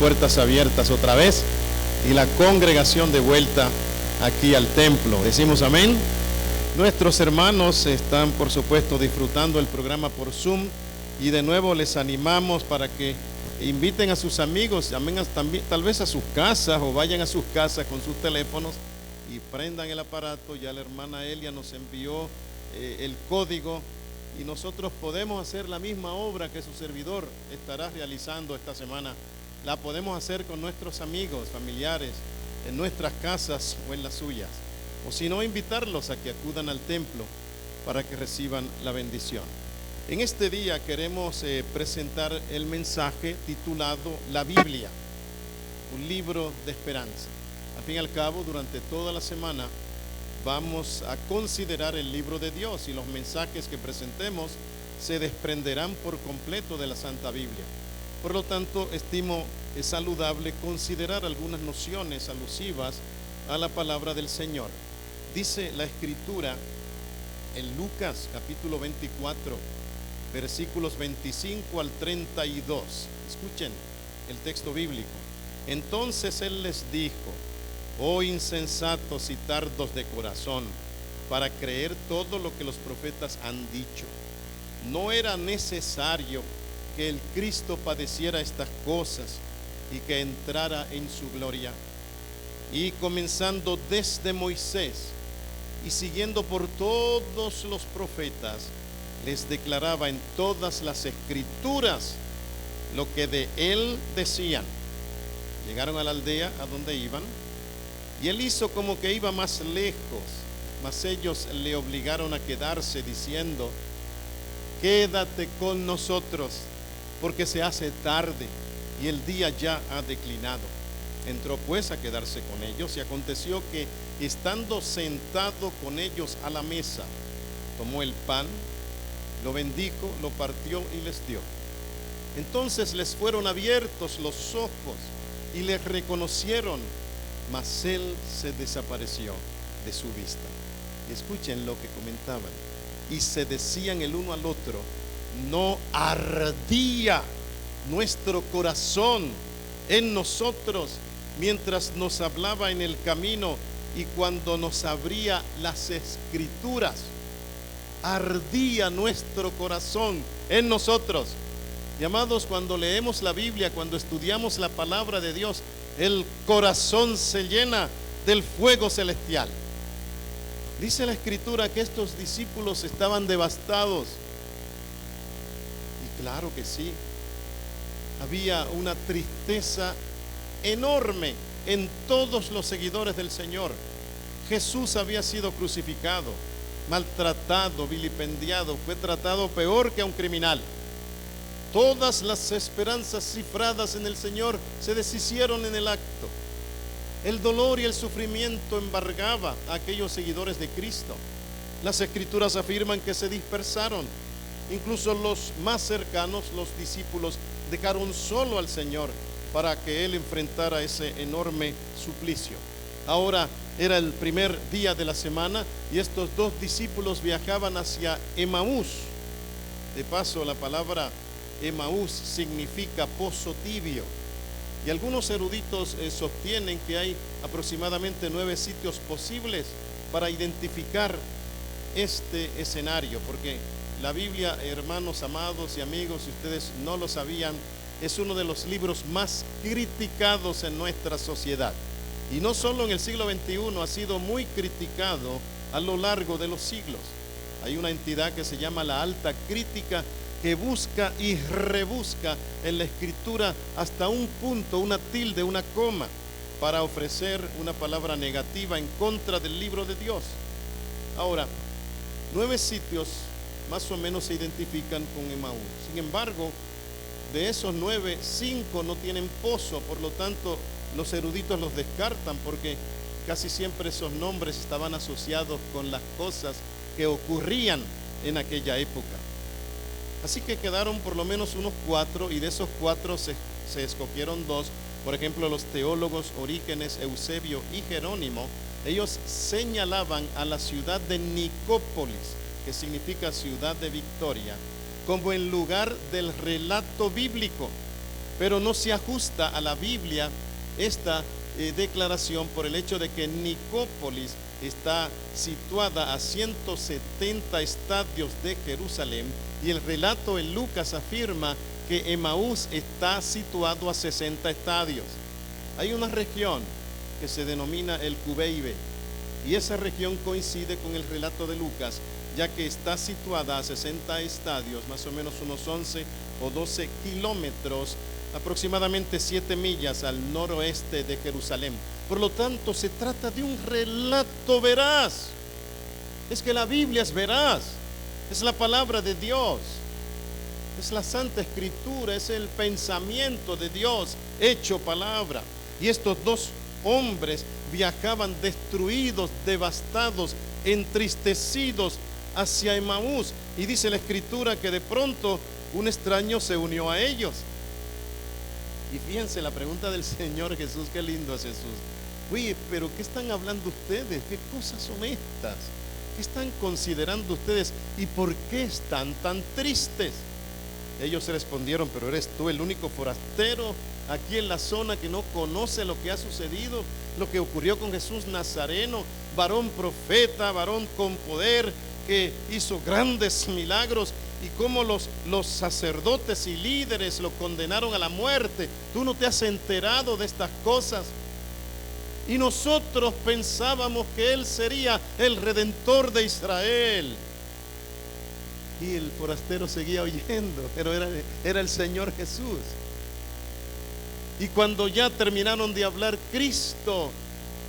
puertas abiertas otra vez y la congregación de vuelta aquí al templo. Decimos amén. Nuestros hermanos están, por supuesto, disfrutando el programa por Zoom, y de nuevo les animamos para que inviten a sus amigos, también, tal vez a sus casas, o vayan a sus casas con sus teléfonos y prendan el aparato. Ya la hermana Elia nos envió el código, y nosotros podemos hacer la misma obra que su servidor estará realizando esta semana. La podemos hacer con nuestros amigos, familiares, en nuestras casas o en las suyas, o si no, invitarlos a que acudan al templo para que reciban la bendición. En este día queremos presentar el mensaje titulado La Biblia, un libro de esperanza. Al fin y al cabo, durante toda la semana vamos a considerar el libro de Dios, y los mensajes que presentemos se desprenderán por completo de la Santa Biblia. Por lo tanto, estimo es saludable considerar algunas nociones alusivas a la palabra del Señor. Dice la Escritura en Lucas capítulo 24, versículos 25 al 32. Escuchen el texto bíblico. Entonces Él les dijo: oh insensatos y tardos de corazón, para creer todo lo que los profetas han dicho. ¿No era necesario que el Cristo padeciera estas cosas y que entrara en su gloria? Y comenzando desde Moisés y siguiendo por todos los profetas, les declaraba en todas las escrituras lo que de él decían. Llegaron a la aldea a donde iban, y él hizo como que iba más lejos, mas ellos le obligaron a quedarse, diciendo: quédate con nosotros, porque se hace tarde y el día ya ha declinado. Entró pues a quedarse con ellos, y aconteció que, estando sentado con ellos a la mesa, tomó el pan, lo bendijo, lo partió y les dio. Entonces les fueron abiertos los ojos y les reconocieron, mas él se desapareció de su vista. Y escuchen lo que comentaban: y se decían el uno al otro: ¿no ardía nuestro corazón en nosotros mientras nos hablaba en el camino y cuando nos abría las escrituras? Ardía nuestro corazón en nosotros. Y amados, cuando leemos la Biblia, cuando estudiamos la palabra de Dios, el corazón se llena del fuego celestial. Dice la Escritura que estos discípulos estaban devastados. Y claro que sí, había una tristeza enorme en todos los seguidores del Señor. Jesús había sido crucificado, maltratado, vilipendiado, fue tratado peor que a un criminal. Todas las esperanzas cifradas en el Señor se deshicieron en el acto. El dolor y el sufrimiento embargaba a aquellos seguidores de Cristo. Las Escrituras afirman que se dispersaron. Incluso los más cercanos, los discípulos, dejaron solo al Señor para que Él enfrentara ese enorme suplicio. Ahora era el primer día de la semana, y estos dos discípulos viajaban hacia Emaús. De paso, la palabra Emaús significa pozo tibio, y algunos eruditos sostienen que hay aproximadamente 9 sitios posibles para identificar este escenario, porque la Biblia, hermanos amados y amigos, si ustedes no lo sabían, es uno de los libros más criticados en nuestra sociedad. Y no solo en el siglo XXI, ha sido muy criticado a lo largo de los siglos. Hay una entidad que se llama la Alta Crítica, que busca y rebusca en la Escritura hasta un punto, una tilde, una coma, para ofrecer una palabra negativa en contra del libro de Dios. Ahora, 9 sitios más o menos se identifican con Emaús. Sin embargo, de esos 9, 5 no tienen pozo. Por lo tanto, los eruditos los descartan, porque casi siempre esos nombres estaban asociados con las cosas que ocurrían en aquella época. Así que quedaron por lo menos unos 4, y de esos 4 se escogieron 2. Por ejemplo, los teólogos Orígenes, Eusebio y Jerónimo, ellos señalaban a la ciudad de Nicópolis, que significa ciudad de victoria, como el lugar del relato bíblico. pero no se ajusta a la Biblia esta declaración por el hecho de que Nicópolis está situada a 170 estadios de Jerusalén y el relato en Lucas afirma que Emaús está situado a 60 estadios. Hay una región que se denomina el Cubeibe y esa región coincide con el relato de Lucas, ya que está situada a 60 estadios, más o menos unos 11 o 12 kilómetros, aproximadamente 7 millas al noroeste de Jerusalén. Por lo tanto, se trata de un relato veraz. Es que la Biblia es veraz, es la palabra de Dios, es la Santa Escritura, es el pensamiento de Dios hecho palabra. Y estos dos hombres viajaban destruidos, devastados, entristecidos hacia Emaús, y dice la Escritura que de pronto un extraño se unió a ellos. Y fíjense la pregunta del Señor Jesús, qué lindo es Jesús. Oye, pero ¿qué están hablando ustedes? ¿Qué cosas son estas? ¿Qué están considerando ustedes? ¿Y por qué están tan tristes? Ellos respondieron, pero eres tú el único forastero aquí en la zona que no conoce lo que ha sucedido, lo que ocurrió con Jesús Nazareno, varón profeta, varón con poder, que hizo grandes milagros, y cómo los sacerdotes y líderes lo condenaron a la muerte. Tú no te has enterado de estas cosas. Y nosotros pensábamos que Él sería el Redentor de Israel. Y el forastero seguía oyendo, pero era el Señor Jesús. Y cuando ya terminaron de hablar, Cristo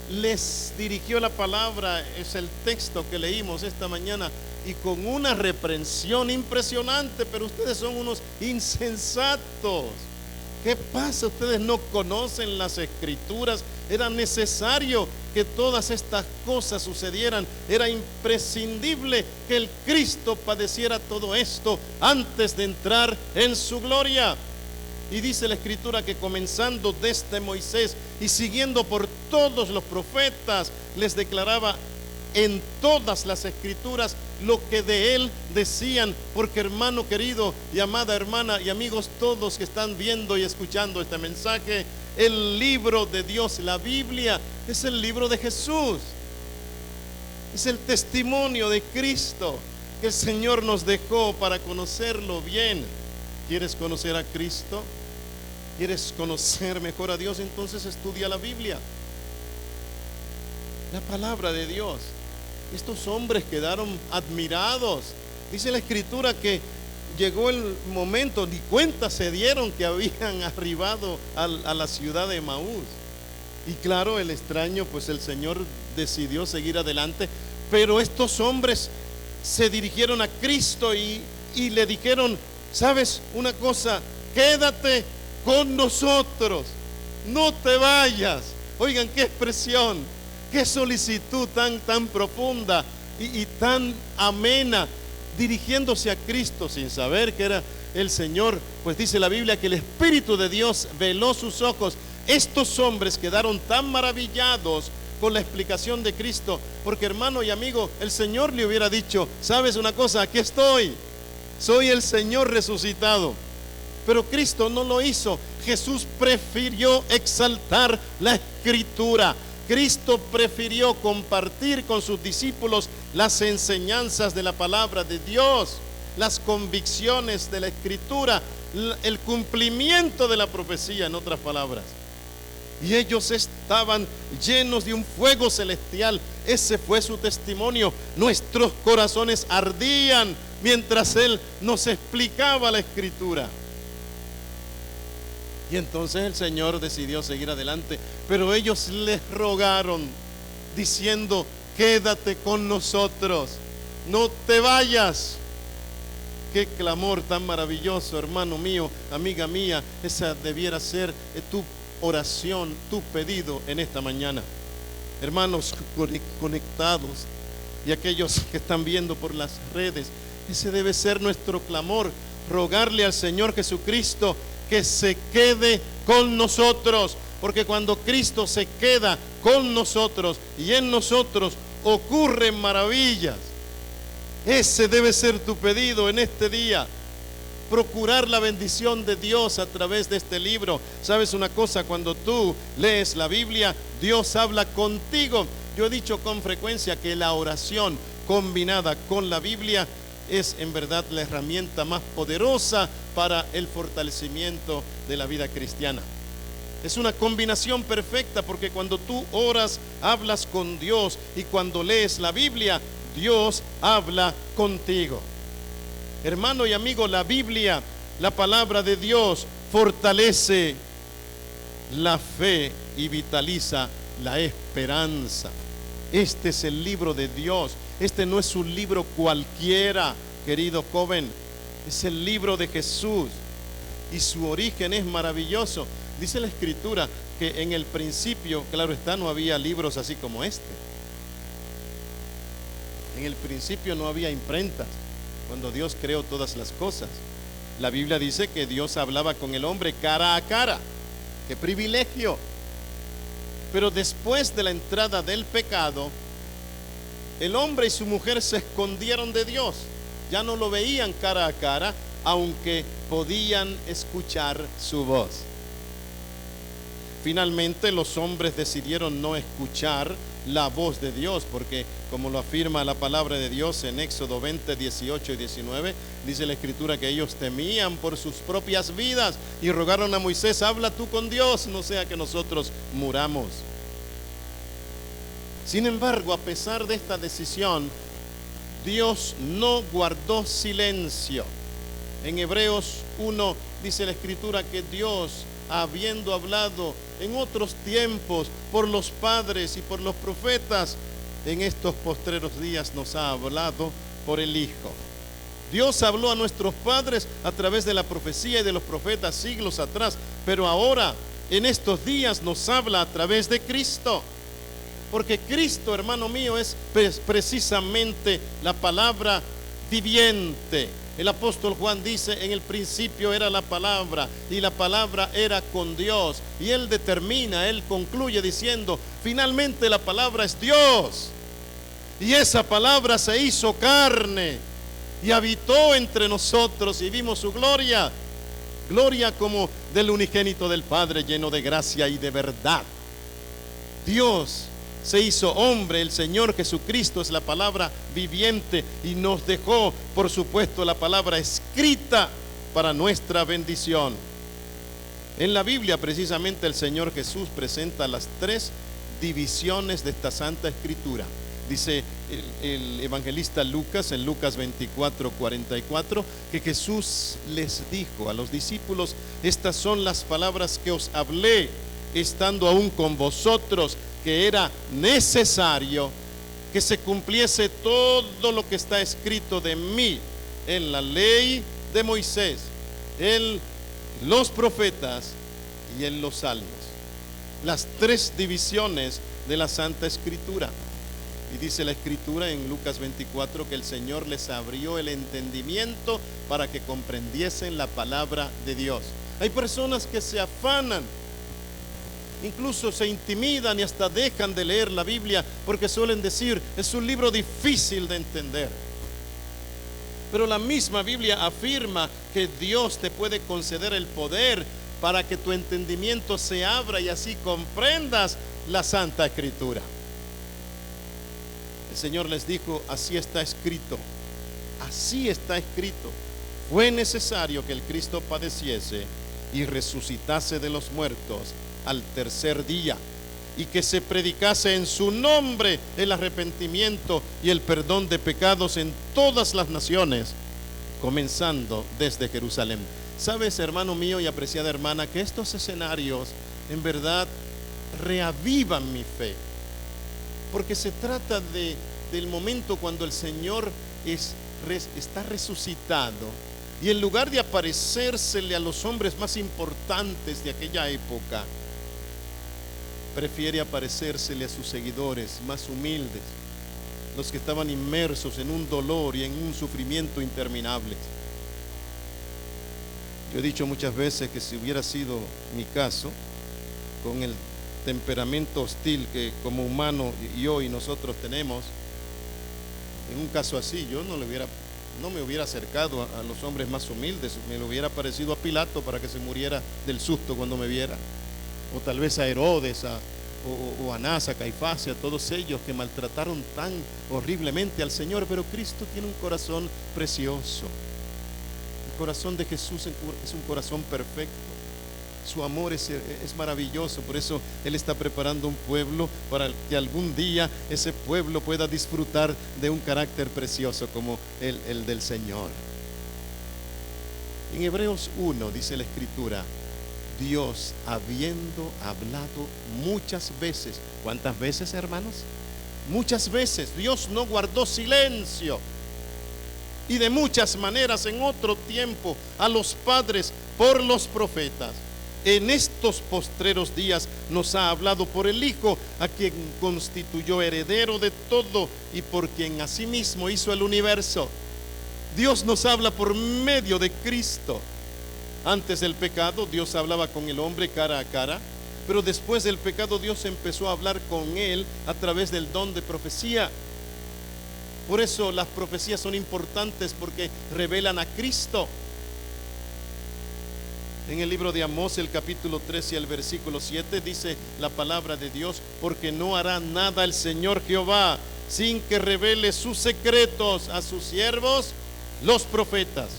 les dirigió la palabra, es el texto que leímos esta mañana, y con una reprensión impresionante. Pero ustedes son unos insensatos. ¿Qué pasa? Ustedes no conocen las Escrituras. Era necesario que todas estas cosas sucedieran. Era imprescindible que el Cristo padeciera todo esto antes de entrar en su gloria. Y dice la Escritura que comenzando desde Moisés y siguiendo por todos los profetas, les declaraba en todas las Escrituras lo que de Él decían. Porque, hermano querido y amada hermana y amigos todos que están viendo y escuchando este mensaje, el libro de Dios, la Biblia, es el libro de Jesús. Es el testimonio de Cristo que el Señor nos dejó para conocerlo bien. ¿Quieres conocer a Cristo? ¿Quieres conocer mejor a Dios? Entonces estudia la Biblia, la palabra de Dios. Estos hombres quedaron admirados. Dice la Escritura que llegó el momento, ni cuenta se dieron que habían arribado a la ciudad de Emaús. Y claro, el extraño, pues el Señor decidió seguir adelante. Pero estos hombres se dirigieron a Cristo y le dijeron: ¿sabes una cosa? Quédate con nosotros, no te vayas. Oigan, qué expresión, qué solicitud tan profunda y tan amena, dirigiéndose a Cristo sin saber que era el Señor. Pues dice la Biblia que el Espíritu de Dios veló sus ojos. Estos hombres quedaron tan maravillados con la explicación de Cristo, porque, hermano y amigo, el Señor le hubiera dicho: ¿sabes una cosa? Aquí estoy, soy el Señor resucitado. Pero Cristo no lo hizo. Jesús prefirió exaltar la Escritura. Cristo prefirió compartir con sus discípulos las enseñanzas de la palabra de Dios, las convicciones de la Escritura, el cumplimiento de la profecía, en otras palabras. Y ellos estaban llenos de un fuego celestial. Ese fue su testimonio. Nuestros corazones ardían mientras Él nos explicaba la Escritura. Y entonces el Señor decidió seguir adelante, pero ellos les rogaron diciendo: quédate con nosotros, no te vayas. Qué clamor tan maravilloso, hermano mío, amiga mía. Esa debiera ser tu oración, tu pedido en esta mañana. Hermanos conectados y aquellos que están viendo por las redes, ese debe ser nuestro clamor: rogarle al Señor Jesucristo que se quede con nosotros, porque cuando Cristo se queda con nosotros y en nosotros ocurren maravillas. Ese debe ser tu pedido en este día. procurar la bendición de Dios a través de este libro. ¿Sabes una cosa? Cuando tú lees la Biblia, Dios habla contigo. Yo he dicho con frecuencia que la oración combinada con la Biblia es en verdad la herramienta más poderosa para el fortalecimiento de la vida cristiana. Es una combinación perfecta, porque cuando tú oras, hablas con Dios, y cuando lees la Biblia, Dios habla contigo. Hermano y amigo, la Biblia, la palabra de Dios, fortalece la fe y vitaliza la esperanza. Este es el libro de Dios. Este no es un libro cualquiera, querido joven. Es el libro de Jesús, y su origen es maravilloso. Dice la Escritura que en el principio, claro está, no había libros así como este. En el principio no había imprentas, cuando Dios creó todas las cosas. La Biblia dice que Dios hablaba con el hombre cara a cara. ¡Qué privilegio! Pero después de la entrada del pecado, el hombre y su mujer se escondieron de Dios. Ya no lo veían cara a cara, aunque podían escuchar su voz. Finalmente los hombres decidieron no escuchar la voz de Dios, porque como lo afirma la palabra de Dios en Éxodo 20, 18 y 19, dice la Escritura que ellos temían por sus propias vidas y rogaron a Moisés: habla tú con Dios, no sea que nosotros muramos. Sin embargo, a pesar de esta decisión, Dios no guardó silencio. En Hebreos 1 dice la Escritura que Dios, habiendo hablado en otros tiempos por los padres y por los profetas, en estos postreros días nos ha hablado por el Hijo. Dios habló a nuestros padres a través de la profecía y de los profetas siglos atrás, pero ahora, en estos días, nos habla a través de Cristo. Porque Cristo, hermano mío, es precisamente la palabra viviente. El apóstol Juan dice: en el principio era la palabra, y la palabra era con Dios. Y él determina, él concluye diciendo: finalmente la palabra es Dios. Y esa palabra se hizo carne y habitó entre nosotros, y vimos su gloria. Gloria como del unigénito del Padre, lleno de gracia y de verdad. Dios se hizo hombre, el Señor Jesucristo es la palabra viviente, y nos dejó, por supuesto, la palabra escrita para nuestra bendición. En la Biblia, precisamente, el Señor Jesús presenta las tres divisiones de esta Santa Escritura. Dice el evangelista Lucas, en Lucas 24, 44, que Jesús les dijo a los discípulos: estas son las palabras que os hablé estando aún con vosotros, que era necesario que se cumpliese todo lo que está escrito de mí en la ley de Moisés, en los profetas y en los salmos. Las tres divisiones de la Santa Escritura. Y dice la Escritura en Lucas 24 que el Señor les abrió el entendimiento para que comprendiesen la palabra de Dios. Hay personas que se afanan, incluso se intimidan y hasta dejan de leer la Biblia porque suelen decir: es un libro difícil de entender. Pero la misma Biblia afirma que Dios te puede conceder el poder para que tu entendimiento se abra y así comprendas la Santa Escritura. El Señor les dijo: así está escrito, así está escrito. Fue necesario que el Cristo padeciese y resucitase de los muertos al tercer día, y que se predicase en su nombre el arrepentimiento y el perdón de pecados en todas las naciones, comenzando desde Jerusalén. Sabes, hermano mío y apreciada hermana, que estos escenarios en verdad reavivan mi fe, porque se trata del momento cuando el Señor está resucitado, y en lugar de aparecérsele a los hombres más importantes de aquella época, prefiere aparecérsele a sus seguidores más humildes, los que estaban inmersos en un dolor y en un sufrimiento interminable. Yo he dicho muchas veces que si hubiera sido mi caso, con el temperamento hostil que como humano yo y nosotros tenemos, en un caso así yo no le hubiera no me hubiera acercado a los hombres más humildes, me lo hubiera parecido a Pilato para que se muriera del susto cuando me viera, o tal vez a Herodes, o a Anás, a Caifás, a todos ellos que maltrataron tan horriblemente al Señor. Pero Cristo tiene un corazón precioso. El corazón de Jesús es un corazón perfecto. Su amor es maravilloso. Por eso Él está preparando un pueblo para que algún día ese pueblo pueda disfrutar de un carácter precioso como el del Señor. En Hebreos 1 dice la Escritura: Dios, habiendo hablado muchas veces. ¿Cuántas veces, hermanos? Muchas veces. Dios no guardó silencio, y de muchas maneras en otro tiempo a los padres por los profetas. En estos postreros días nos ha hablado por el Hijo, a quien constituyó heredero de todo y por quien asimismo hizo el universo. Dios nos habla por medio de Cristo. Antes del pecado, Dios hablaba con el hombre cara a cara, pero después del pecado, Dios empezó a hablar con él a través del don de profecía. Por eso las profecías son importantes, porque revelan a Cristo. En el libro de Amós, el capítulo 13 y el versículo 7, dice la palabra de Dios: porque no hará nada el Señor Jehová sin que revele sus secretos a sus siervos, los profetas.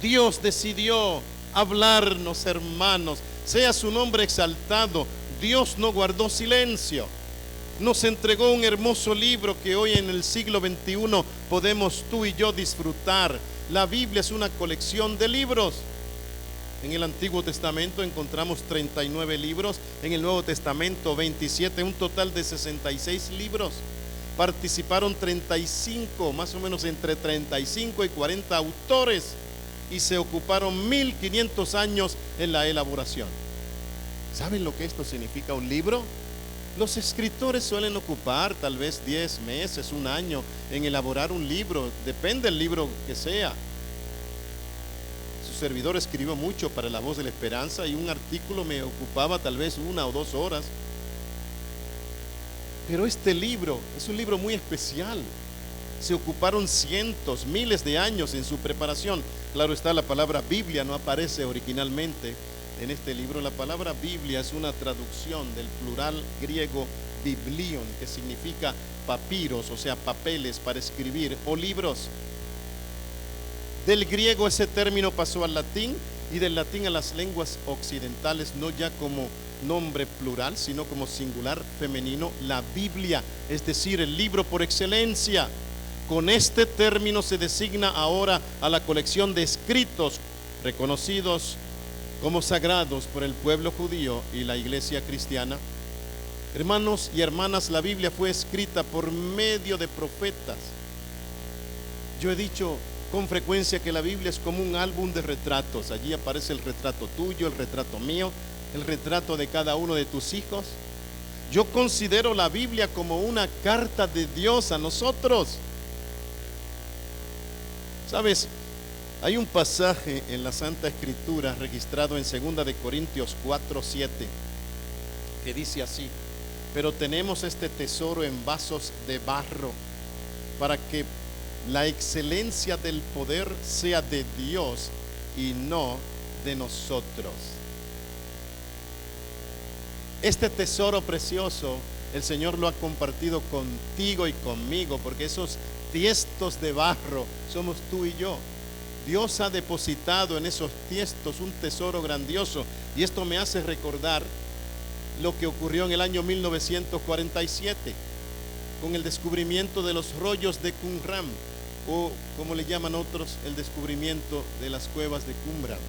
Dios decidió hablarnos, hermanos. Sea su nombre exaltado. Dios no guardó silencio. Nos entregó un hermoso libro que hoy en el siglo XXI podemos tú y yo disfrutar. La Biblia es una colección de libros. En el Antiguo Testamento encontramos 39 libros, en el Nuevo Testamento 27, un total de 66 libros. Participaron 35, más o menos entre 35 y 40 autores, y se ocuparon 1500 años en la elaboración. ¿Saben lo que esto significa, un libro? Los escritores suelen ocupar tal vez 10 meses, un año en elaborar un libro, depende del libro que sea. Su servidor escribió mucho para La Voz de la Esperanza, y un artículo me ocupaba tal vez 1 o 2 horas. Pero este libro es un libro muy especial. Se ocuparon cientos, miles de años en su preparación. Claro está, la palabra Biblia no aparece originalmente en este libro. La palabra Biblia es una traducción del plural griego biblion, que significa papiros, o sea, papeles para escribir, o libros. Del griego ese término pasó al latín, y del latín a las lenguas occidentales, no ya como nombre plural, sino como singular femenino, la Biblia, es decir, el libro por excelencia. Con este término se designa ahora a la colección de escritos reconocidos como sagrados por el pueblo judío y la iglesia cristiana. Hermanos y hermanas, la Biblia fue escrita por medio de profetas. Yo he dicho con frecuencia que la Biblia es como un álbum de retratos. Allí aparece el retrato tuyo, el retrato mío, el retrato de cada uno de tus hijos. Yo considero la Biblia como una carta de Dios a nosotros. ¿Sabes? Hay un pasaje en la Santa Escritura registrado en 2 de Corintios 4:7 que dice así: pero tenemos este tesoro en vasos de barro, para que la excelencia del poder sea de Dios y no de nosotros. Este tesoro precioso el Señor lo ha compartido contigo y conmigo, porque esos tiestos de barro somos tú y yo. Dios ha depositado en esos tiestos un tesoro grandioso, y esto me hace recordar lo que ocurrió en el año 1947 con el descubrimiento de los rollos de Qumran, o como le llaman otros, el descubrimiento de las cuevas de Qumran.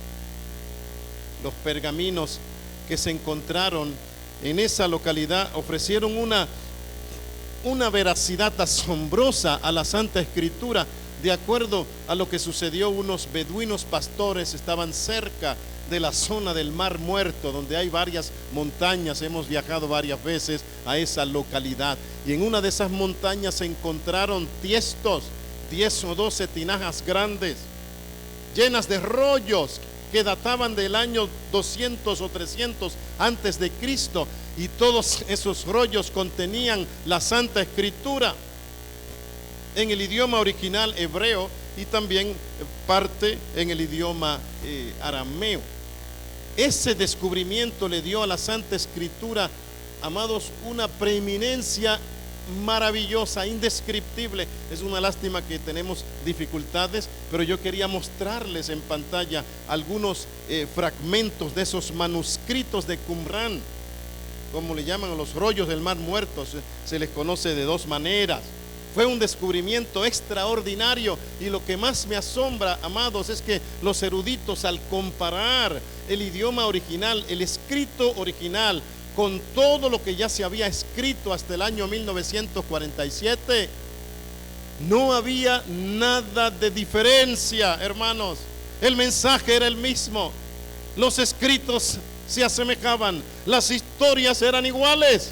Los pergaminos que se encontraron en esa localidad ofrecieron una veracidad asombrosa a la Santa Escritura. De acuerdo a lo que sucedió, unos beduinos pastores estaban cerca de la zona del Mar Muerto, donde hay varias montañas. Hemos viajado varias veces a esa localidad, y en una de esas montañas se encontraron tiestos, 10 o 12 tinajas grandes, llenas de rollos que databan del año 200 o 300 antes de Cristo, y todos esos rollos contenían la Santa Escritura. en el idioma original hebreo y también parte en el idioma arameo. Ese descubrimiento le dio a la Santa Escritura, amados, una preeminencia maravillosa, indescriptible. Es una lástima que tenemos dificultades, pero yo quería mostrarles en pantalla algunos fragmentos de esos manuscritos de Qumrán, como le llaman a los rollos del Mar Muerto. Se les conoce de dos maneras. Fue un descubrimiento extraordinario, y lo que más me asombra, amados, es que los eruditos, al comparar el idioma original, el escrito original, con todo lo que ya se había escrito hasta el año 1947, no había nada de diferencia, hermanos. El mensaje era el mismo, los escritos se asemejaban, las historias eran iguales.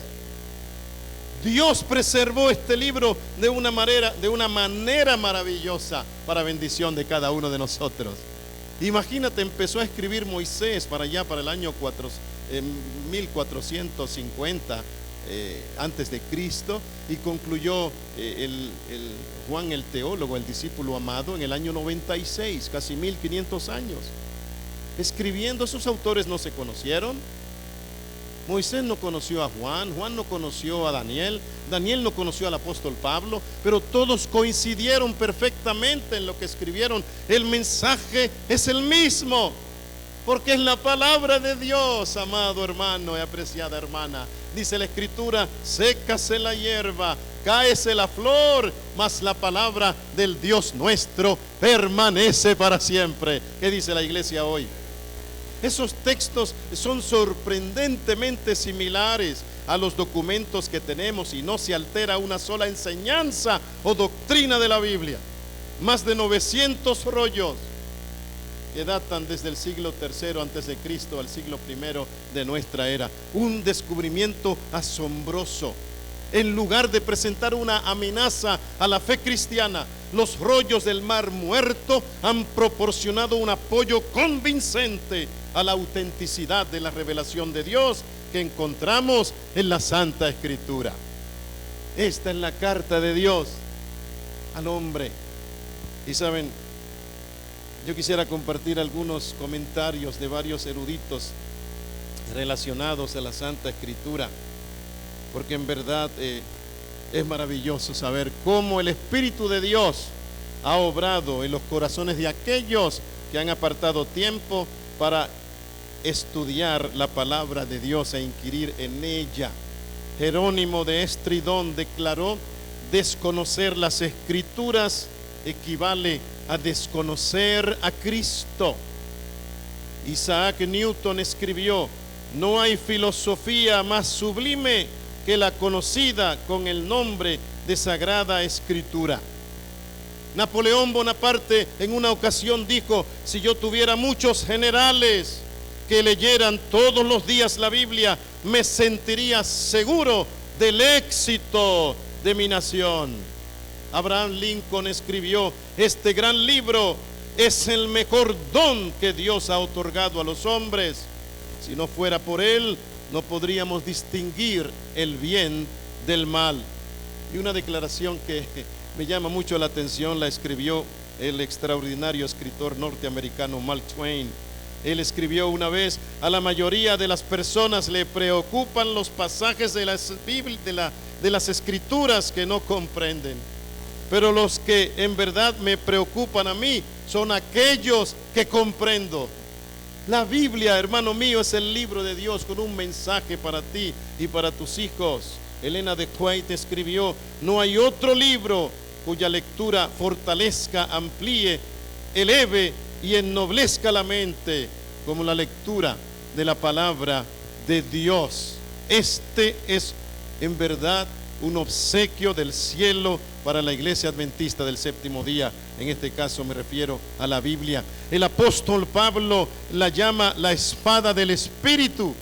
Dios preservó este libro de una manera maravillosa para bendición de cada uno de nosotros. Imagínate, empezó a escribir Moisés para allá, para el año 1450 antes de Cristo, y concluyó el Juan el teólogo, el discípulo amado, en el año 96, casi 1500 años. Escribiendo, esos autores no se conocieron. Moisés no conoció a Juan, Juan no conoció a Daniel, Daniel no conoció al apóstol Pablo, pero todos coincidieron perfectamente en lo que escribieron. El mensaje es el mismo, porque es la palabra de Dios, amado hermano y apreciada hermana. Dice la Escritura: sécase la hierba, cáese la flor, mas la palabra del Dios nuestro permanece para siempre. ¿Qué dice la iglesia hoy? Esos textos son sorprendentemente similares a los documentos que tenemos, y no se altera una sola enseñanza o doctrina de la Biblia. Más de 900 rollos que datan desde el siglo III antes de Cristo al siglo I de nuestra era. Un descubrimiento asombroso. En lugar de presentar una amenaza a la fe cristiana, los rollos del Mar Muerto han proporcionado un apoyo convincente a la autenticidad de la revelación de Dios que encontramos en la Santa Escritura. Esta es la carta de Dios al hombre. Y saben, yo quisiera compartir algunos comentarios de varios eruditos relacionados a la Santa Escritura, porque en verdad es maravilloso saber cómo el Espíritu de Dios ha obrado en los corazones de aquellos que han apartado tiempo para estudiar la palabra de Dios e inquirir en ella. Jerónimo de Estridón declaró: desconocer las Escrituras equivale a desconocer a Cristo. Isaac Newton escribió: no hay filosofía más sublime que la conocida con el nombre de Sagrada Escritura. Napoleón Bonaparte en una ocasión dijo: si yo tuviera muchos generales que leyeran todos los días la Biblia, me sentiría seguro del éxito de mi nación. Abraham Lincoln escribió: este gran libro es el mejor don que Dios ha otorgado a los hombres. Si no fuera por él, no podríamos distinguir el bien del mal. Y una declaración que me llama mucho la atención la escribió el extraordinario escritor norteamericano Mark Twain. Él escribió una vez: a la mayoría de las personas le preocupan los pasajes de las Escrituras que no comprenden, pero los que en verdad me preocupan a mí son aquellos que comprendo. La Biblia, hermano mío, es el libro de Dios con un mensaje para ti y para tus hijos. Elena de White escribió: no hay otro libro cuya lectura fortalezca, amplíe, eleve y ennoblezca la mente como la lectura de la palabra de Dios. Este es en verdad un obsequio del cielo para la iglesia adventista del séptimo día. En este caso me refiero a la Biblia. El apóstol Pablo la llama la espada del Espíritu.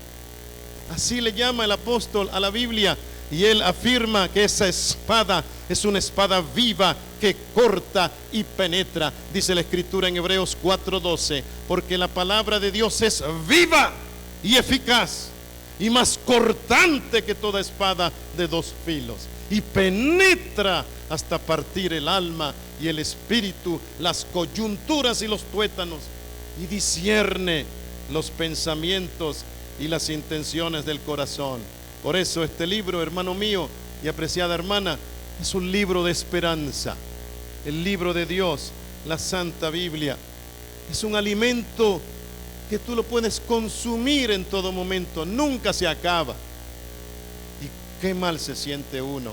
Así le llama el apóstol a la Biblia. Y él afirma que esa espada es una espada viva que corta y penetra. Dice la Escritura en Hebreos 4:12: porque la palabra de Dios es viva y eficaz, y más cortante que toda espada de dos filos, y penetra hasta partir el alma y el espíritu, las coyunturas y los tuétanos, y discierne los pensamientos y las intenciones del corazón. Por eso este libro, hermano mío y apreciada hermana, es un libro de esperanza. El libro de Dios, la Santa Biblia, es un alimento que tú lo puedes consumir en todo momento, nunca se acaba. Y qué mal se siente uno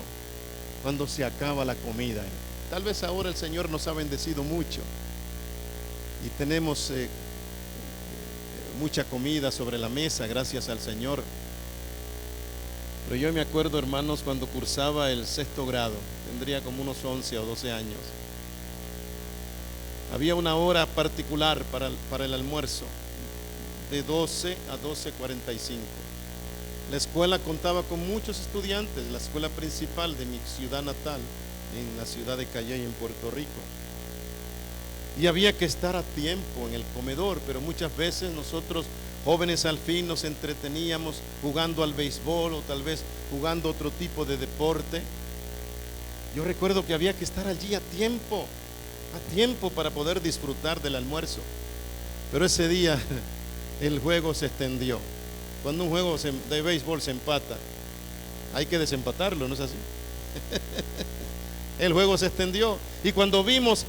cuando se acaba la comida. Tal vez ahora el Señor nos ha bendecido mucho y tenemos mucha comida sobre la mesa, gracias al Señor. Pero yo me acuerdo, hermanos, cuando cursaba el sexto grado, tendría como unos 11 o 12 años, había una hora particular para el almuerzo, de 12 a 12:45. La escuela contaba con muchos estudiantes, la escuela principal de mi ciudad natal, en la ciudad de Calley, en Puerto Rico. Y había que estar a tiempo en el comedor, pero muchas veces nosotros jóvenes al fin nos entreteníamos jugando al béisbol o tal vez jugando otro tipo de deporte. Yo recuerdo que había que estar allí a tiempo para poder disfrutar del almuerzo. Pero ese día el juego se extendió. Cuando un juego de béisbol se empata, hay que desempatarlo, ¿no es así? El juego se extendió y cuando vimos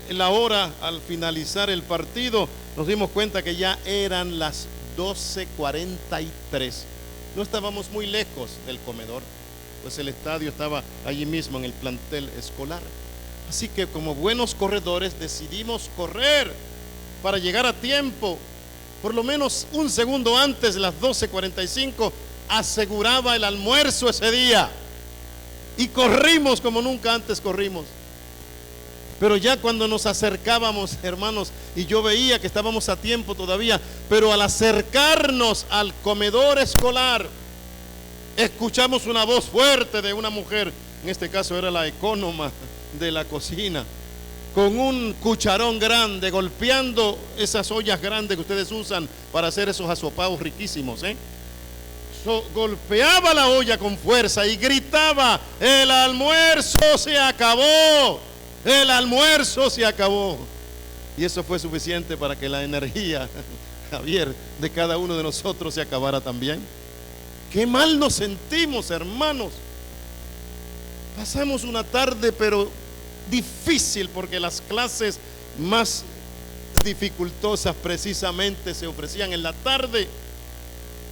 la hora al finalizar el partido, nos dimos cuenta que ya eran las 12:43. No estábamos muy lejos del comedor, pues el estadio estaba allí mismo en el plantel escolar. Así que como buenos corredores decidimos correr para llegar a tiempo. Por lo menos un segundo antes de las 12:45 aseguraba el almuerzo ese día. Y corrimos como nunca antes corrimos. Pero ya cuando nos acercábamos, hermanos, y yo veía que estábamos a tiempo todavía, pero al acercarnos al comedor escolar, escuchamos una voz fuerte de una mujer, en este caso era la ecónoma de la cocina, con un cucharón grande, golpeando esas ollas grandes que ustedes usan para hacer esos asopados riquísimos, golpeaba la olla con fuerza y gritaba: el almuerzo se acabó, el almuerzo se acabó. Y eso fue suficiente para que la energía, Javier, de cada uno de nosotros se acabara también. Qué mal nos sentimos, hermanos. Pasamos una tarde pero difícil, porque las clases más dificultosas precisamente se ofrecían en la tarde.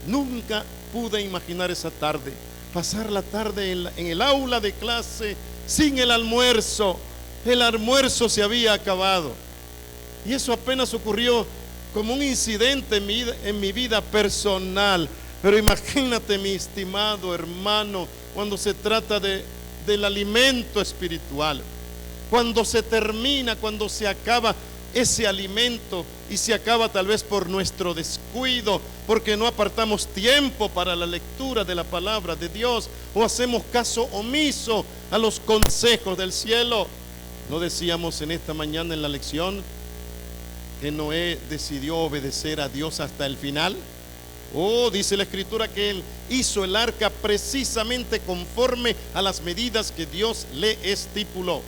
Nunca pude imaginar esa tarde, pasar la tarde en el aula de clase sin el almuerzo. El almuerzo se había acabado. Y eso apenas ocurrió como un incidente en mi vida personal. Pero imagínate, mi estimado hermano, cuando se trata del alimento espiritual, cuando se termina, cuando se acaba ese alimento y se acaba tal vez por nuestro descuido, porque no apartamos tiempo para la lectura de la palabra de Dios o hacemos caso omiso a los consejos del cielo. ¿No decíamos en esta mañana en la lección que Noé decidió obedecer a Dios hasta el final? Oh, dice la Escritura que él hizo el arca precisamente conforme a las medidas que Dios le estipuló.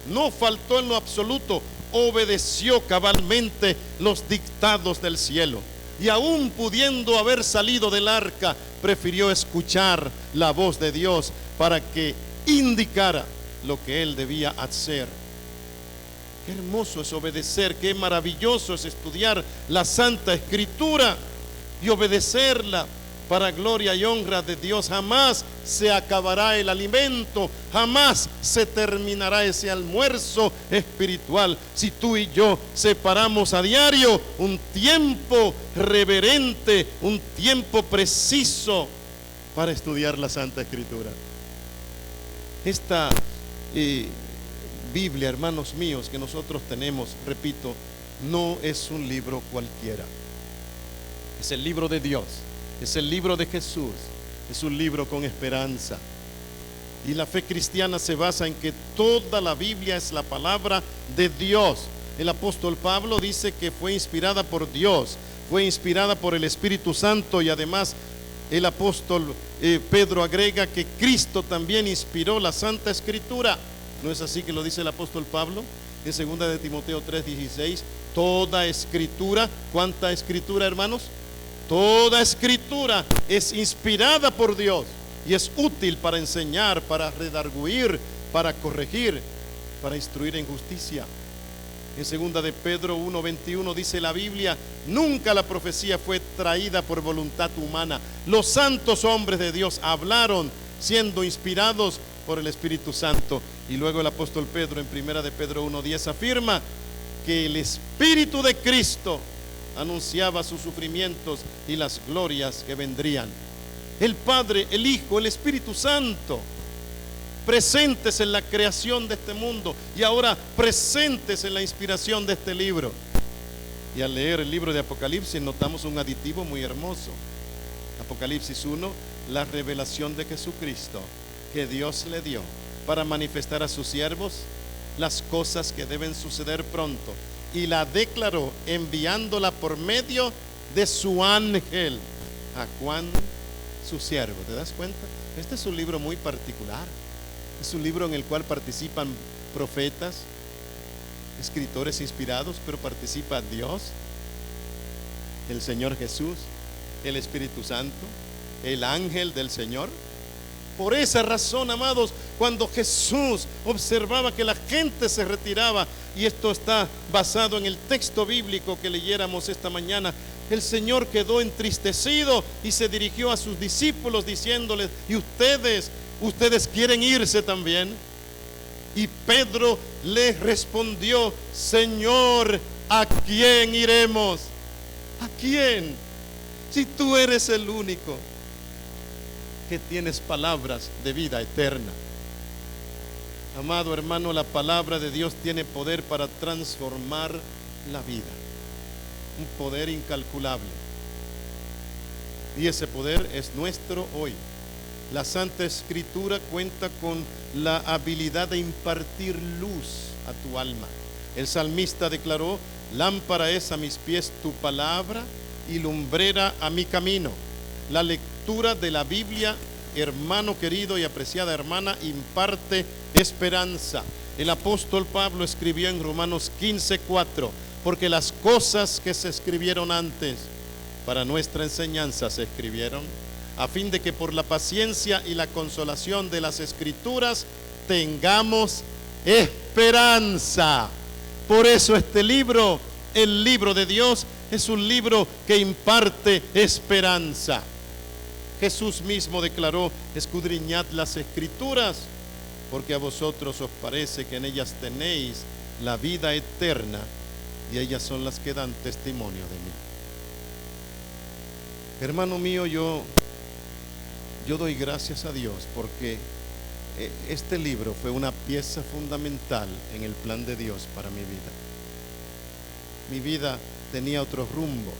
No faltó en lo absoluto, obedeció cabalmente los dictados del cielo. Y aún pudiendo haber salido del arca, prefirió escuchar la voz de Dios para que indicara lo que él debía hacer. Qué hermoso es obedecer, qué maravilloso es estudiar la Santa Escritura y obedecerla para gloria y honra de Dios. Jamás se acabará el alimento, jamás se terminará ese almuerzo espiritual si tú y yo separamos a diario un tiempo reverente, un tiempo preciso para estudiar la Santa Escritura. Esta Biblia, hermanos míos, que nosotros tenemos, repito, no es un libro cualquiera. Es el libro de Dios, es el libro de Jesús, es un libro con esperanza. Y la fe cristiana se basa en que toda la Biblia es la palabra de Dios. El apóstol Pablo dice que fue inspirada por Dios fue inspirada por el Espíritu Santo, y además el apóstol Pedro agrega que Cristo también inspiró la Santa Escritura. ¿No es así que lo dice el apóstol Pablo en 2 de Timoteo 3:16? Toda escritura, ¿cuánta escritura, hermanos? Toda escritura es inspirada por Dios y es útil para enseñar, para redarguir, para corregir, para instruir en justicia. En 2 de Pedro 1:21 dice la Biblia: nunca la profecía fue traída por voluntad humana. Los santos hombres de Dios hablaron siendo inspirados por el Espíritu Santo. Y luego el apóstol Pedro en 1 de Pedro 1:10 afirma que el Espíritu de Cristo anunciaba sus sufrimientos y las glorias que vendrían. El Padre, el Hijo, el Espíritu Santo, presentes en la creación de este mundo y ahora presentes en la inspiración de este libro. Y al leer el libro de Apocalipsis notamos un aditivo muy hermoso. Apocalipsis 1, la revelación de Jesucristo que Dios le dio para manifestar a sus siervos las cosas que deben suceder pronto, y la declaró enviándola por medio de su ángel a Juan, su siervo. ¿Te das cuenta? Este es un libro muy particular. Es un libro en el cual participan profetas, escritores inspirados, pero participa Dios, el Señor Jesús, el Espíritu Santo, el ángel del Señor. Por esa razón, amados, cuando Jesús observaba que la gente se retiraba, y esto está basado en el texto bíblico que leyéramos esta mañana, el Señor quedó entristecido y se dirigió a sus discípulos diciéndoles: ¿y ustedes quieren irse también? Y Pedro le respondió: Señor, ¿a quién iremos? ¿A quién? Si tú eres el único que tienes palabras de vida eterna. Amado hermano, la palabra de Dios tiene poder para transformar la vida, un poder incalculable, y ese poder es nuestro hoy. La Santa Escritura cuenta con la habilidad de impartir luz a tu alma. El salmista declaró: lámpara es a mis pies tu palabra y lumbrera a mi camino. La lectura de la Biblia, hermano querido y apreciada hermana, imparte esperanza. El apóstol Pablo escribió en Romanos 15:4: porque las cosas que se escribieron antes para nuestra enseñanza se escribieron a fin de que por la paciencia y la consolación de las Escrituras tengamos esperanza. Por eso este libro, el libro de Dios, es un libro que imparte esperanza. Jesús mismo declaró: escudriñad las Escrituras, porque a vosotros os parece que en ellas tenéis la vida eterna, y ellas son las que dan testimonio de mí. Hermano mío, yo doy gracias a Dios porque este libro fue una pieza fundamental en el plan de Dios para mi vida. Mi vida tenía otro rumbo.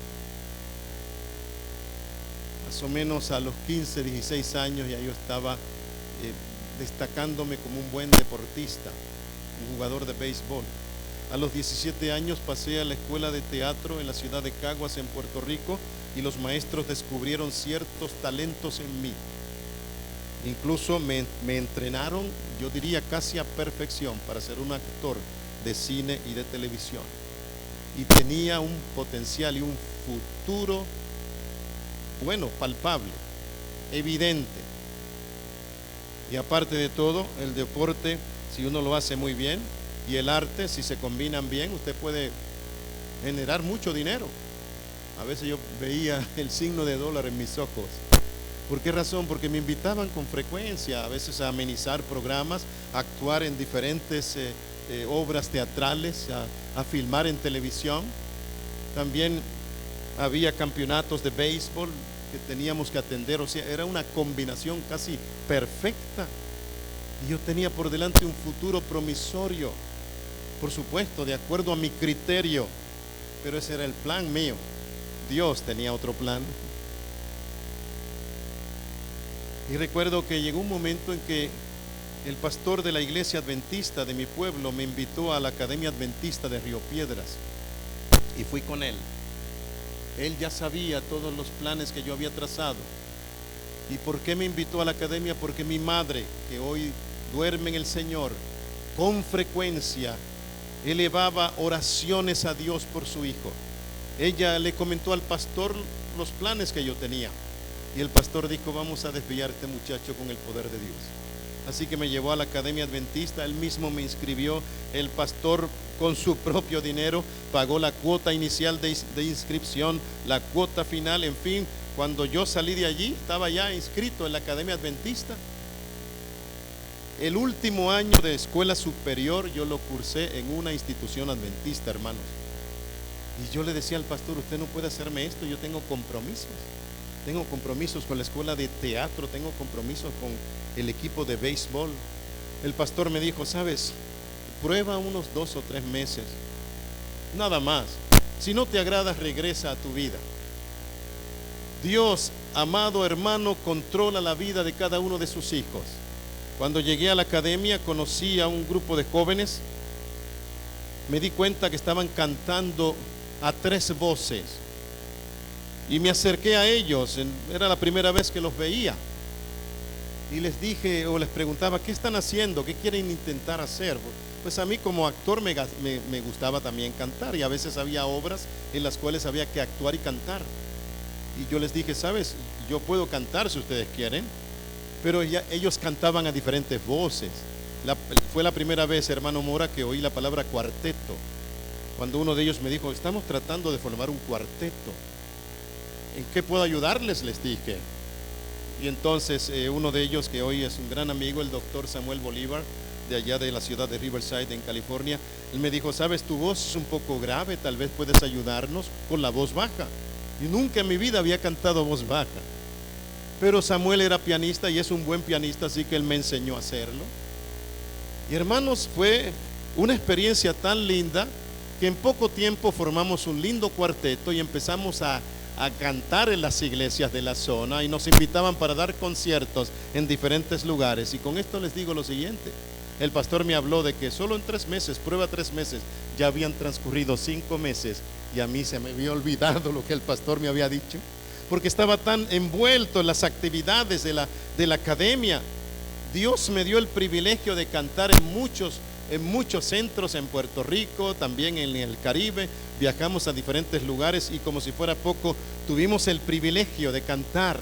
Más o menos a los 15, 16 años ya yo estaba destacándome como un buen deportista, un jugador de béisbol. A los 17 años pasé a la escuela de teatro en la ciudad de Caguas, en Puerto Rico, y los maestros descubrieron ciertos talentos en mí. Incluso me entrenaron, yo diría casi a perfección, para ser un actor de cine y de televisión. Y tenía un potencial y un futuro, bueno, palpable, evidente. Y aparte de todo, el deporte, si uno lo hace muy bien, y el arte, si se combinan bien, usted puede generar mucho dinero. A veces yo veía el signo de dólar en mis ojos. ¿Por qué razón? Porque me invitaban con frecuencia, a veces a amenizar programas, a actuar en diferentes obras teatrales, a filmar en televisión. También había campeonatos de béisbol que teníamos que atender, o sea, era una combinación casi perfecta. Y yo tenía por delante un futuro promisorio, por supuesto, de acuerdo a mi criterio, pero ese era el plan mío. Dios tenía otro plan. Y recuerdo que llegó un momento en que el pastor de la iglesia adventista de mi pueblo me invitó a la Academia Adventista de Río Piedras, y fui con él. Él ya sabía todos los planes que yo había trazado. ¿Y por qué me invitó a la academia? Porque mi madre, que hoy duerme en el Señor, con frecuencia elevaba oraciones a Dios por su hijo. Ella le comentó al pastor los planes que yo tenía, y el pastor dijo: vamos a desviar a este muchacho con el poder de Dios. Así que me llevó a la academia adventista. Él mismo me inscribió. El pastor, con su propio dinero, pagó la cuota inicial de inscripción, la cuota final, en fin. Cuando yo salí de allí, estaba ya inscrito en la academia adventista. El último año de escuela superior yo lo cursé en una institución adventista, hermanos. Y yo le decía al pastor: usted no puede hacerme esto, yo tengo compromisos. Tengo compromisos con la escuela de teatro, tengo compromisos con el equipo de béisbol. El pastor me dijo: sabes, prueba unos 2 o 3 meses, nada más. Si no te agrada, regresa a tu vida. Dios, amado hermano, controla la vida de cada uno de sus hijos. Cuando llegué a la academia, conocí a un grupo de jóvenes. Me di cuenta que estaban cantando a 3 voces, y me acerqué a ellos. Era la primera vez que los veía, y les dije, o les preguntaba: ¿qué están haciendo? ¿Qué quieren intentar hacer? Pues a mí, como actor, me gustaba también cantar, y a veces había obras en las cuales había que actuar y cantar. Y yo les dije: sabes, yo puedo cantar si ustedes quieren. Pero ellos cantaban a diferentes voces. Fue la primera vez, hermano Mora, que oí la palabra cuarteto, cuando uno de ellos me dijo: estamos tratando de formar un cuarteto, ¿en qué puedo ayudarles?, les dije. Y entonces uno de ellos, que hoy es un gran amigo, el doctor Samuel Bolívar, de allá de la ciudad de Riverside, en California, él me dijo: sabes, tu voz es un poco grave, tal vez puedes ayudarnos con la voz baja. Y nunca en mi vida había cantado voz baja. Pero Samuel era pianista, y es un buen pianista, así que él me enseñó a hacerlo. Y hermanos, fue una experiencia tan linda que en poco tiempo formamos un lindo cuarteto y empezamos a cantar en las iglesias de la zona, y nos invitaban para dar conciertos en diferentes lugares. Y con esto les digo lo siguiente: el pastor me habló de que solo en 3 meses, prueba 3 meses, ya habían transcurrido 5 meses, y a mí se me había olvidado lo que el pastor me había dicho, porque estaba tan envuelto en las actividades de la academia. Dios me dio el privilegio de cantar en muchos centros en Puerto Rico, también en el Caribe. Viajamos a diferentes lugares, y como si fuera poco, tuvimos el privilegio de cantar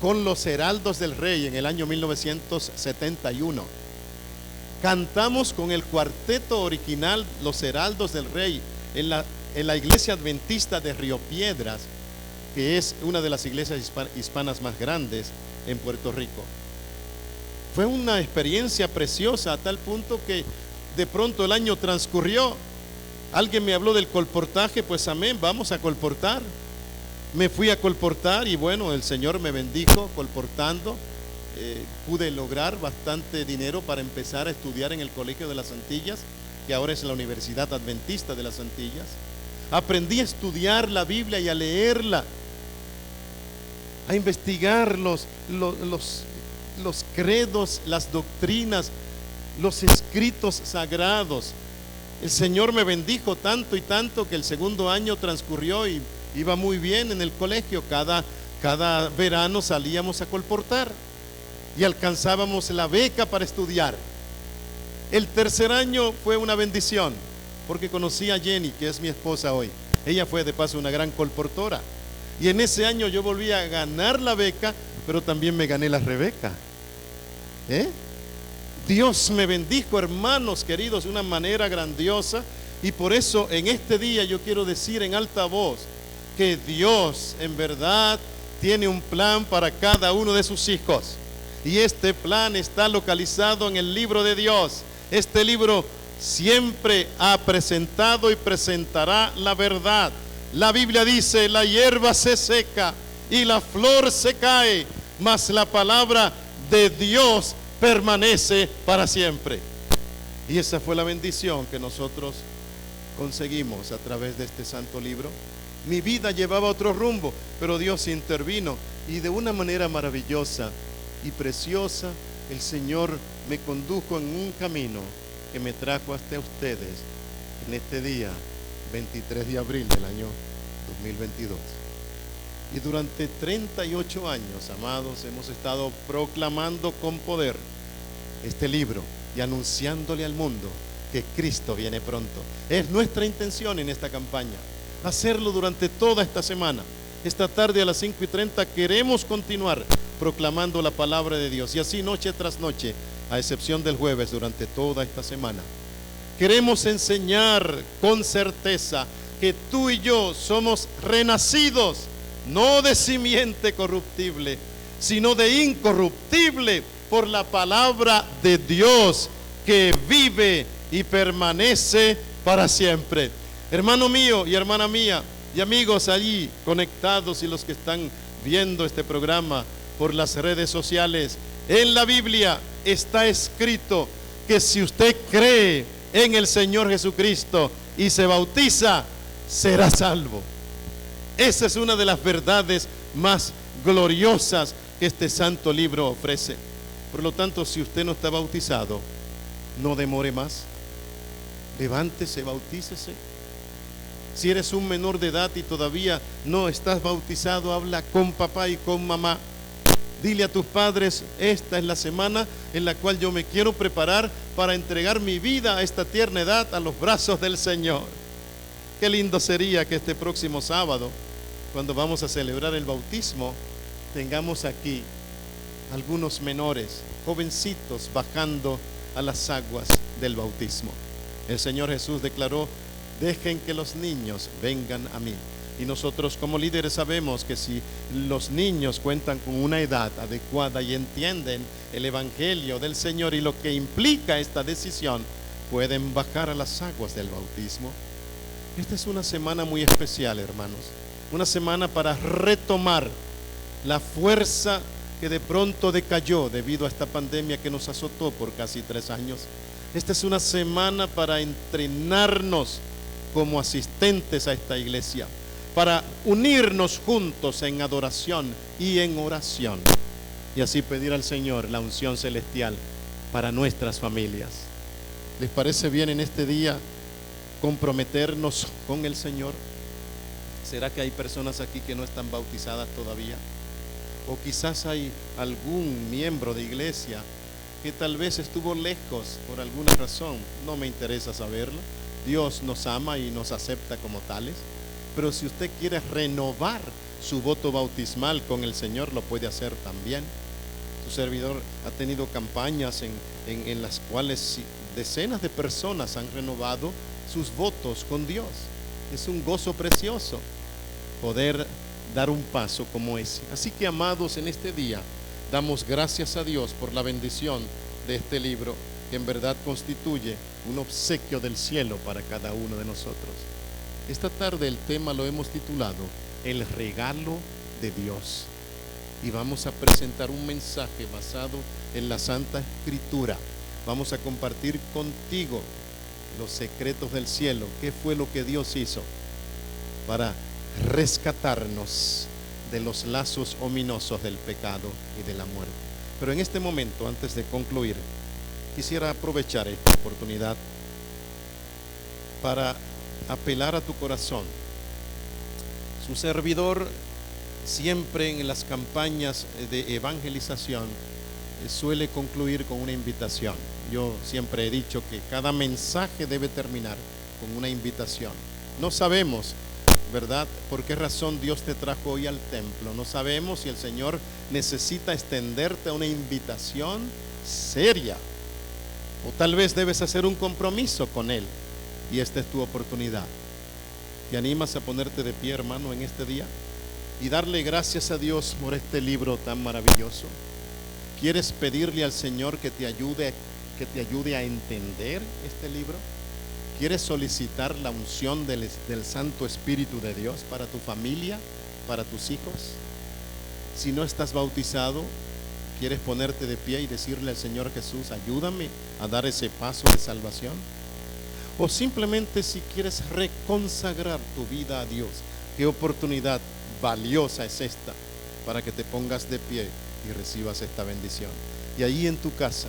con los Heraldos del Rey en el año 1971. Cantamos con el cuarteto original, los Heraldos del Rey, en la iglesia adventista de Río Piedras, que es una de las iglesias hispanas más grandes en Puerto Rico. Fue una experiencia preciosa, a tal punto que de pronto el año transcurrió. Alguien me habló del colportaje. Pues amén, vamos a colportar. Me fui a colportar, y bueno, el Señor me bendijo colportando. Pude lograr bastante dinero para empezar a estudiar en el Colegio de las Antillas, que ahora es la Universidad Adventista de las Antillas. Aprendí a estudiar la Biblia y a leerla, a investigar los credos, las doctrinas, los escritos sagrados. El Señor me bendijo tanto y tanto que el segundo año transcurrió y iba muy bien en el colegio. Cada verano salíamos a colportar y alcanzábamos la beca para estudiar. El tercer año fue una bendición, porque conocí a Jenny, que es mi esposa hoy. Ella fue de paso una gran colportora, y en ese año yo volví a ganar la beca, pero también me gané la Rebeca. Dios me bendijo, hermanos queridos, de una manera grandiosa. Y por eso en este día yo quiero decir en alta voz que Dios en verdad tiene un plan para cada uno de sus hijos, y este plan está localizado en el libro de Dios. Este libro siempre ha presentado y presentará la verdad. La Biblia dice: la hierba se seca y la flor se cae, mas la palabra de Dios permanece para siempre. Y esa fue la bendición que nosotros conseguimos a través de este santo libro. Mi vida llevaba otro rumbo, pero Dios intervino, y de una manera maravillosa y preciosa el Señor me condujo en un camino que me trajo hasta ustedes en este día 23 de abril del año 2022. Y durante 38 años, amados, hemos estado proclamando con poder este libro y anunciándole al mundo que Cristo viene pronto. Es nuestra intención en esta campaña hacerlo durante toda esta semana. Esta tarde a las 5:30 queremos continuar proclamando la palabra de Dios, y así noche tras noche, a excepción del jueves, durante toda esta semana. Queremos enseñar con certeza que tú y yo somos renacidos, no de simiente corruptible, sino de incorruptible, por la palabra de Dios que vive y permanece para siempre. Hermano mío y hermana mía, y amigos allí conectados y los que están viendo este programa por las redes sociales, en la Biblia está escrito que si usted cree en el Señor Jesucristo y se bautiza, será salvo. Esa es una de las verdades más gloriosas que este santo libro ofrece. Por lo tanto, si usted no está bautizado, no demore más. Levántese, bautícese. Si eres un menor de edad y todavía no estás bautizado, habla con papá y con mamá. Dile a tus padres: esta es la semana en la cual yo me quiero preparar para entregar mi vida a esta tierna edad a los brazos del Señor. Qué lindo sería que este próximo sábado, cuando vamos a celebrar el bautismo, tengamos aquí algunos menores, jovencitos, bajando a las aguas del bautismo. El Señor Jesús declaró: dejen que los niños vengan a mí. Y nosotros como líderes sabemos que si los niños cuentan con una edad adecuada y entienden el Evangelio del Señor y lo que implica esta decisión, pueden bajar a las aguas del bautismo. Esta es una semana muy especial, hermanos. Una semana para retomar la fuerza que de pronto decayó debido a esta pandemia que nos azotó por casi 3 años. Esta es una semana para entrenarnos como asistentes a esta iglesia, para unirnos juntos en adoración y en oración, y así pedir al Señor la unción celestial para nuestras familias. ¿Les parece bien en este día comprometernos con el Señor? ¿Será que hay personas aquí que no están bautizadas todavía? O quizás hay algún miembro de iglesia que tal vez estuvo lejos por alguna razón. No me interesa saberlo. Dios nos ama y nos acepta como tales. Pero si usted quiere renovar su voto bautismal con el Señor, lo puede hacer también. Su servidor ha tenido campañas en las cuales decenas de personas han renovado sus votos con Dios. Es un gozo precioso poder dar un paso como ese. Así que, amados, en este día damos gracias a Dios por la bendición de este libro, que en verdad constituye un obsequio del cielo para cada uno de nosotros. Esta tarde el tema lo hemos titulado El regalo de Dios, y vamos a presentar un mensaje basado en la Santa Escritura. Vamos a compartir contigo los secretos del cielo. ¿Qué fue lo que Dios hizo para rescatarnos de los lazos ominosos del pecado y de la muerte? Pero en este momento, antes de concluir, quisiera aprovechar esta oportunidad para apelar a tu corazón. Su servidor siempre en las campañas de evangelización suele concluir con una invitación. Yo siempre he dicho que cada mensaje debe terminar con una invitación. No sabemos, ¿verdad?, por qué razón Dios te trajo hoy al templo. No sabemos si el Señor necesita extenderte una invitación seria, o tal vez debes hacer un compromiso con Él, y esta es tu oportunidad. ¿Te animas a ponerte de pie, hermano, en este día y darle gracias a Dios por este libro tan maravilloso? ¿Quieres pedirle al Señor que te ayude a entender este libro? ¿Quieres solicitar la unción del Santo Espíritu de Dios para tu familia, para tus hijos? Si no estás bautizado, ¿quieres ponerte de pie y decirle al Señor Jesús: ayúdame a dar ese paso de salvación? O simplemente si quieres reconsagrar tu vida a Dios, qué oportunidad valiosa es esta para que te pongas de pie y recibas esta bendición. Y ahí en tu casa,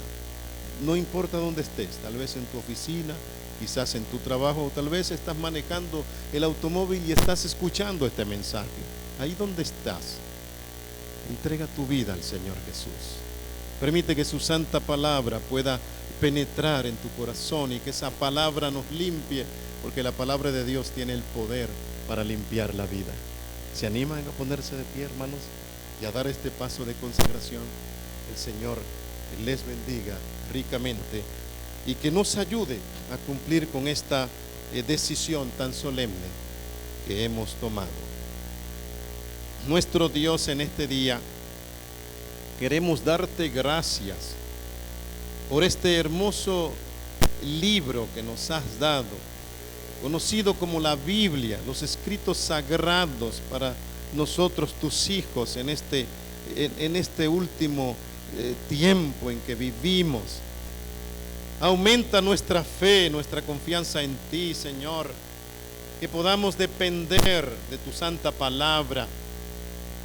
no importa dónde estés, tal vez en tu oficina, quizás en tu trabajo, o tal vez estás manejando el automóvil y estás escuchando este mensaje. Ahí donde estás, entrega tu vida al Señor Jesús. Permite que su santa palabra pueda penetrar en tu corazón y que esa palabra nos limpie, porque la palabra de Dios tiene el poder para limpiar la vida. ¿Se animan a ponerse de pie, hermanos, y a dar este paso de consagración? El Señor les bendiga ricamente y que nos ayude a cumplir con esta decisión tan solemne que hemos tomado. Nuestro Dios, en este día queremos darte gracias por este hermoso libro que nos has dado, conocido como la Biblia, los escritos sagrados para nosotros, tus hijos, en este último tiempo en que vivimos. Aumenta nuestra fe, nuestra confianza en ti, Señor, que podamos depender de tu santa palabra,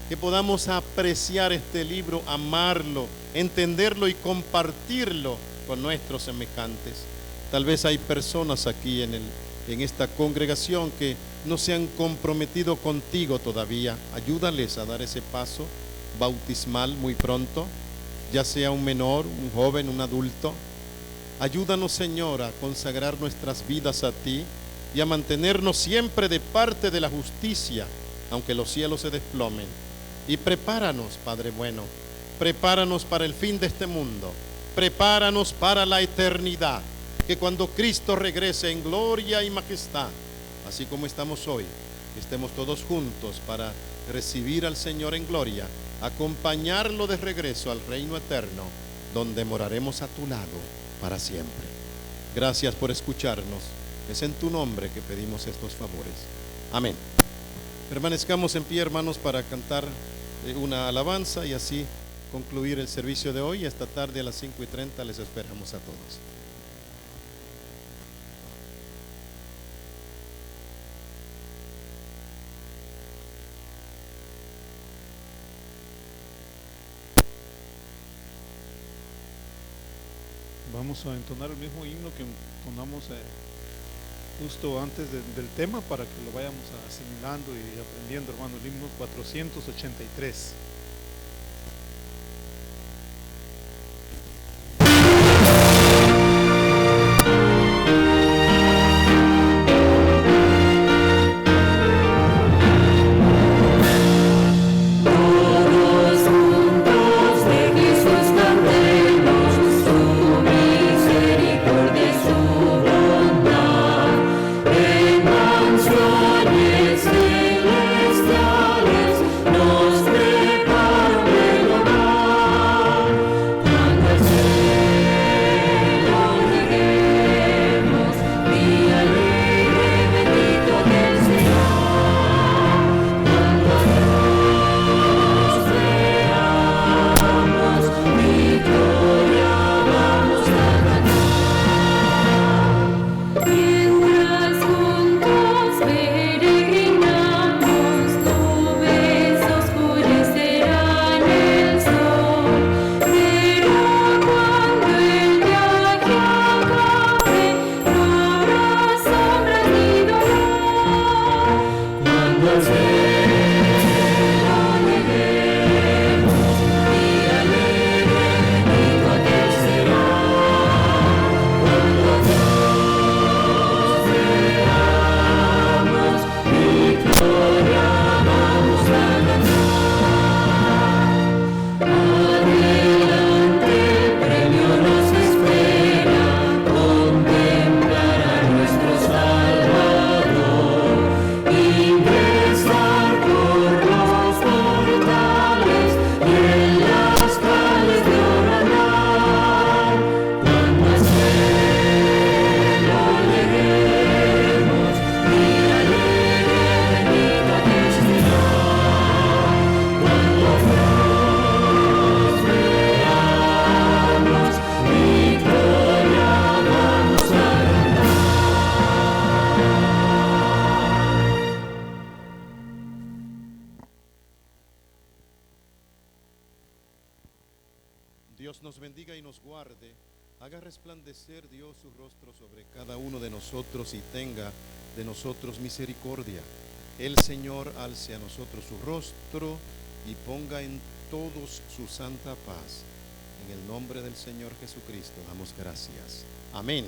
que podamos apreciar este libro, amarlo, entenderlo y compartirlo con nuestros semejantes. Tal vez hay personas aquí en esta congregación que no se han comprometido contigo todavía. Ayúdales a dar ese paso bautismal muy pronto, ya sea un menor, un joven, un adulto. Ayúdanos, Señor, a consagrar nuestras vidas a ti y a mantenernos siempre de parte de la justicia, aunque los cielos se desplomen. Y prepáranos, Padre bueno, prepáranos para el fin de este mundo, prepáranos para la eternidad, que cuando Cristo regrese en gloria y majestad, así como estamos hoy, estemos todos juntos para recibir al Señor en gloria, acompañarlo de regreso al reino eterno, donde moraremos a tu lado para siempre. Gracias por escucharnos. Es en tu nombre que pedimos estos favores. Amén. Permanezcamos en pie, hermanos, para cantar una alabanza y así concluir el servicio de hoy. Esta tarde a las 5:30 les esperamos a todos. Vamos a entonar el mismo himno que entonamos justo antes del tema, para que lo vayamos asimilando y aprendiendo, hermano. El himno 483. haga resplandecer Dios su rostro sobre cada uno de nosotros y tenga de nosotros misericordia. El Señor alce a nosotros su rostro y ponga en todos su santa paz. En el nombre del Señor Jesucristo damos gracias. Amén.